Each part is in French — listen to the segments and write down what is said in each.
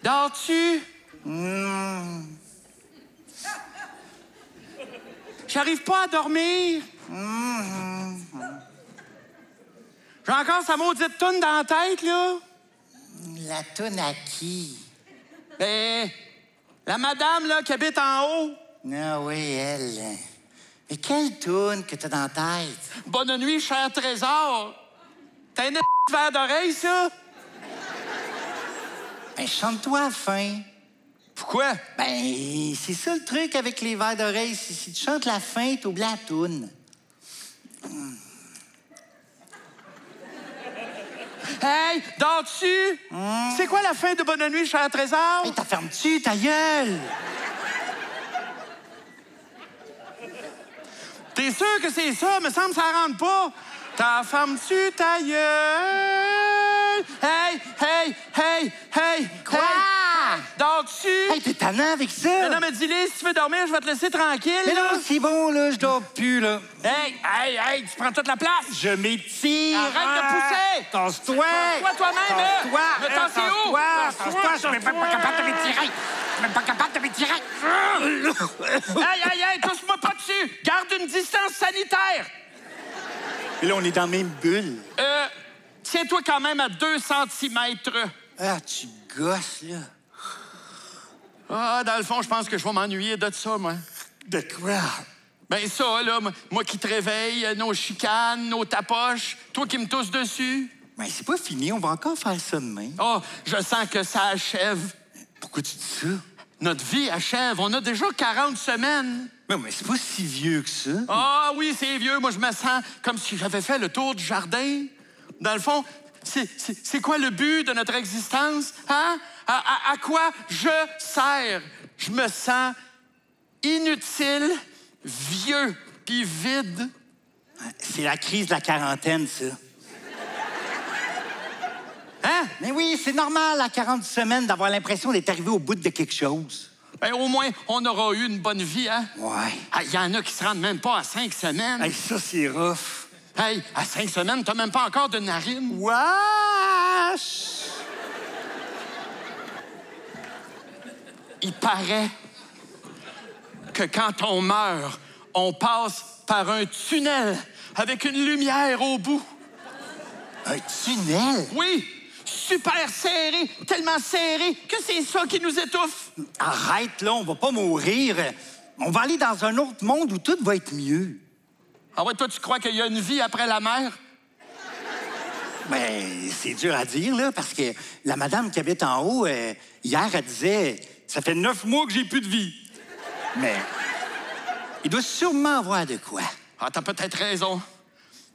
Dors-tu? J'arrive pas à dormir. J'ai encore sa maudite toune dans la tête, là. La toune à qui? Ben, la madame, là, qui habite en haut. Ah oui, elle. Mais quelle toune que t'as dans la tête? Bonne nuit, cher trésor. T'as un verre d'oreille, ça? Ben, chante-toi à la fin. Pourquoi? Ben, c'est ça le truc avec les verres d'oreille. Si tu chantes la fin, t'oublies la toune. Hey, dors-tu? C'est quoi la fin de Bonne nuit, cher trésor? Hey, t'as fermes-tu ta gueule? T'es sûr que c'est ça? Me semble que ça rentre pas. T'as fermes-tu ta gueule? Hey! Quoi? Hey, dors-tu? Hey, t'es tannant avec ça? Non, mais dis-le, si tu veux dormir, je vais te laisser tranquille. Mais là. non, c'est bon, là, je dors plus, là. Hey, tu prends toute la place. Je m'étire. Arrête de pousser. Tasse-toi. Tasse-toi toi-même, là. Tasse-toi. Le temps, c'est où? Tasse-toi, je suis même pas capable de m'étirer. Je suis même pas capable de m'étirer. Hey, touche-moi pas dessus. Garde une distance sanitaire. Et là, on est dans la même bulle. Tiens-toi quand même à 2 centimètres. Ah, tu gosses, là. Ah, dans le fond, je pense que je vais m'ennuyer de ça, moi. De quoi? Ben ça, là, moi qui te réveille, nos chicanes, nos tapoches, toi qui me tousses dessus. Mais c'est pas fini, on va encore faire ça demain. Oh, je sens que ça achève. Pourquoi tu dis ça? Notre vie achève. On a déjà 40 semaines. Mais c'est pas si vieux que ça. Ah oui, c'est vieux. Moi, je me sens comme si j'avais fait le tour du jardin. Dans le fond, c'est quoi le but de notre existence? Hein? À quoi je sers? Je me sens inutile, vieux puis vide. C'est la crise de la quarantaine, ça. Hein? Mais oui, c'est normal, à 40 semaines, d'avoir l'impression d'être arrivé au bout de quelque chose. Ben, au moins, on aura eu une bonne vie, hein? Ouais. Il y en a qui se rendent même pas à 5 semaines. Hey, ça, c'est rough. Hey, à 5 semaines, t'as même pas encore de narine. Wesh! Il paraît que quand on meurt, on passe par un tunnel avec une lumière au bout. Un tunnel? Oui, super serré, tellement serré que c'est ça qui nous étouffe. Arrête, là, on va pas mourir. On va aller dans un autre monde où tout va être mieux. Ah ouais, toi, tu crois qu'il y a une vie après la mer? Ben, c'est dur à dire, là, parce que la madame qui habite en haut, hier, elle disait « Ça fait 9 mois que j'ai plus de vie. » Mais il doit sûrement avoir de quoi. Ah, t'as peut-être raison.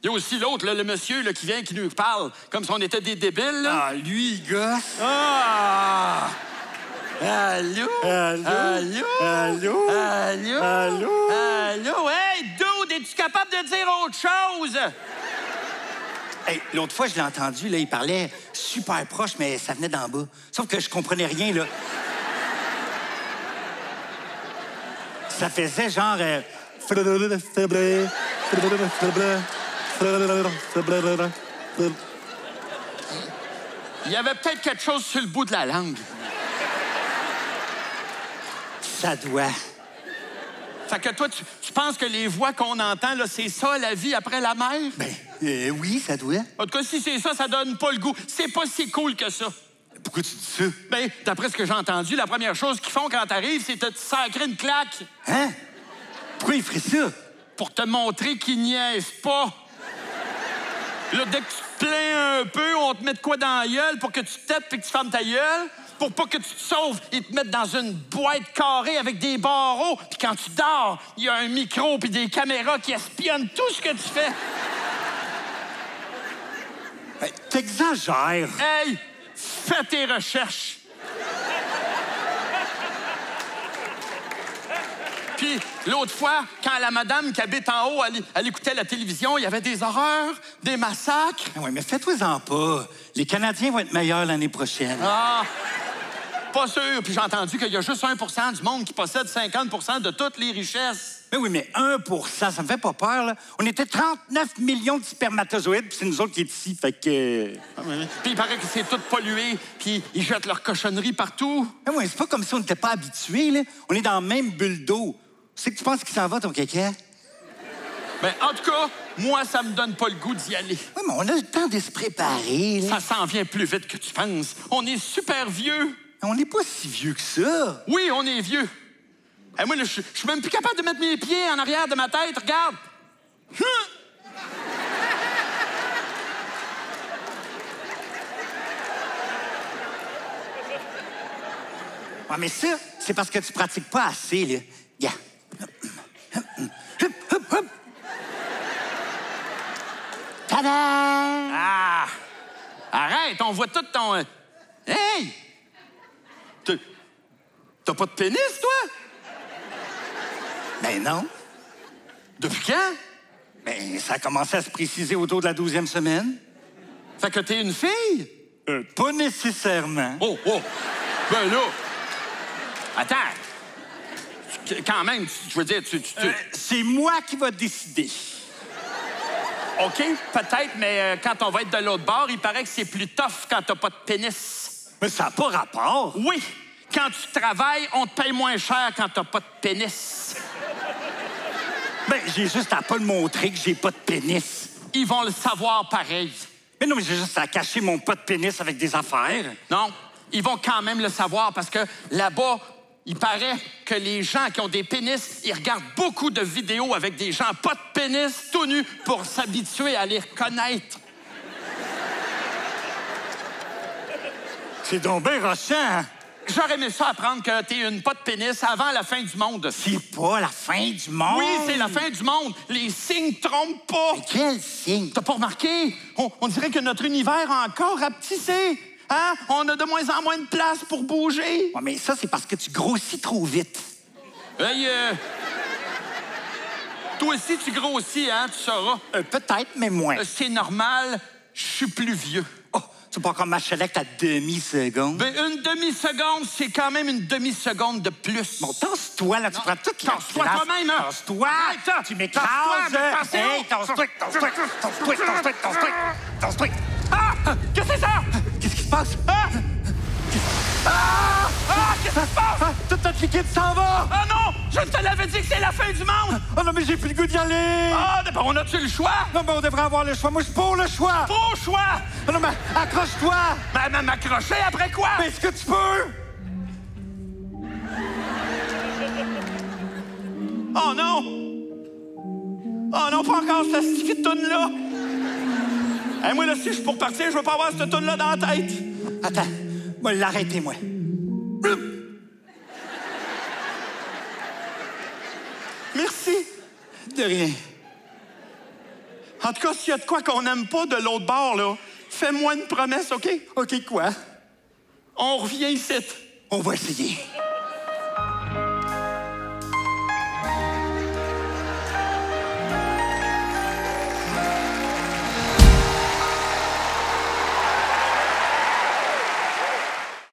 Il y a aussi l'autre, là, le monsieur là, qui vient, qui nous parle, comme si on était des débiles. Là. Ah, lui, il gosse. Ah! Allô? Allô? Allô? Allô? Allô? Allô? Allô? Hey, dude, es-tu capable de dire autre chose? Hey, l'autre fois, je l'ai entendu, là, il parlait super proche, mais ça venait d'en bas. Sauf que je comprenais rien, là. Ça faisait genre... Il y avait peut-être quelque chose sur le bout de la langue. Ça doit. Fait que toi, tu penses que les voix qu'on entend, là, c'est ça, la vie après la mer? Ben, oui, ça doit. En tout cas, si c'est ça, ça donne pas le goût. C'est pas si cool que ça. Pourquoi tu dis ça? Ben, d'après ce que j'ai entendu, la première chose qu'ils font quand t'arrives, c'est te sacrer une claque. Hein? Pourquoi il ferait ça? Pour te montrer qu'ils niaisent pas. Là, dès que tu te plains un peu, on te met de quoi dans la gueule pour que tu te têtes et que tu fermes ta gueule. Pour pas que tu te sauves, ils te mettent dans une boîte carrée avec des barreaux. Puis quand tu dors, il y a un micro puis des caméras qui espionnent tout ce que tu fais. Ben, t'exagères. Hey, fais tes recherches. Puis l'autre fois, quand la madame qui habite en haut, elle écoutait la télévision, il y avait des horreurs, des massacres. Oui, mais fais-toi-en pas. Les Canadiens vont être meilleurs l'année prochaine. Ah, pas sûr. Puis j'ai entendu qu'il y a juste 1% du monde qui possède 50% de toutes les richesses. Mais oui, mais 1%, ça me fait pas peur, là. On était 39 millions de spermatozoïdes, puis c'est nous autres qui est ici, fait que... Puis il paraît que c'est tout pollué, puis ils jettent leur cochonnerie partout. Mais oui, c'est pas comme si on n'était pas habitués, là. On est dans la même bulle d'eau. C'est que tu penses qu'il s'en va, ton caca? Ben, en tout cas, moi, ça me donne pas le goût d'y aller. Oui, mais on a le temps de se préparer, là. Ça s'en vient plus vite que tu penses. On est super vieux. On n'est pas si vieux que ça. Oui, on est vieux. Et moi, là, je suis même plus capable de mettre mes pieds en arrière de ma tête. Regarde. Ouais, mais ça, c'est parce que tu pratiques pas assez, là. Yeah. Tada! Ah! Arrête, on voit tout ton... Hey! T'as pas de pénis, toi? Ben non. Depuis quand? Ben, ça a commencé à se préciser autour de la 12e semaine. Fait que t'es une fille? Pas nécessairement. Oh! Ben là... Attends. Quand même, je veux dire, C'est moi qui va décider. OK, peut-être, mais quand on va être de l'autre bord, il paraît que c'est plus tough quand t'as pas de pénis. Mais ça n'a pas rapport. Oui, quand tu travailles, on te paye moins cher quand t'as pas de pénis. Ben, j'ai juste à pas le montrer que j'ai pas de pénis. Ils vont le savoir pareil. Mais non, mais j'ai juste à cacher mon pas de pénis avec des affaires. Non, ils vont quand même le savoir parce que là-bas, il paraît que les gens qui ont des pénis, ils regardent beaucoup de vidéos avec des gens pas de pénis, tout nus, pour s'habituer à les reconnaître. C'est donc bien rochant. J'aurais aimé ça apprendre que t'es une pas de pénis avant la fin du monde. C'est pas la fin du monde. Oui, c'est la fin du monde. Les signes trompent pas. Mais quel signe? T'as pas remarqué? On dirait que notre univers a encore rapetissé. Hein? On a de moins en moins de place pour bouger. Ouais, mais ça, c'est parce que tu grossis trop vite. Hey, toi aussi, tu grossis, hein? Tu sauras. Peut-être, mais moins. C'est normal, je suis plus vieux. Oh, c'est pas comme ma chalette à demi-seconde. Ben, une demi-seconde, c'est quand même une demi-seconde de plus. Bon, tasse-toi, là, tu prends toute la Tasse-toi place. toi-même, hein? Tasse-toi! Arrête, Tu m'écrases! tasse-toi, Hey, tasse-toi! Ah! Qu'est-ce que c'est ça? Qu'est-ce qui se passe? Ah! Ah! Ah! Qu'est-ce qui se passe? Toute notre liquide s'en va! Ah non! Je te l'avais dit que c'est la fin du monde! Oh non, mais j'ai plus le goût d'y aller! Ah! Ben, on a-tu le choix? Non, mais on devrait avoir le choix. Moi, je suis pour le choix! Trop choix! Oh non, mais accroche-toi! Ben, m'accrocher après quoi? Mais est-ce que tu peux? Oh non! Oh non, pas encore cette petite toune-là! Hey, moi, là, si je suis pour partir, je veux pas avoir cette toune-là dans la tête! Attends, moi, l'arrêtez, moi. Merci! De rien. En tout cas, s'il y a de quoi qu'on n'aime pas de l'autre bord, là, fais-moi une promesse, OK? OK, quoi? On revient ici. On va essayer.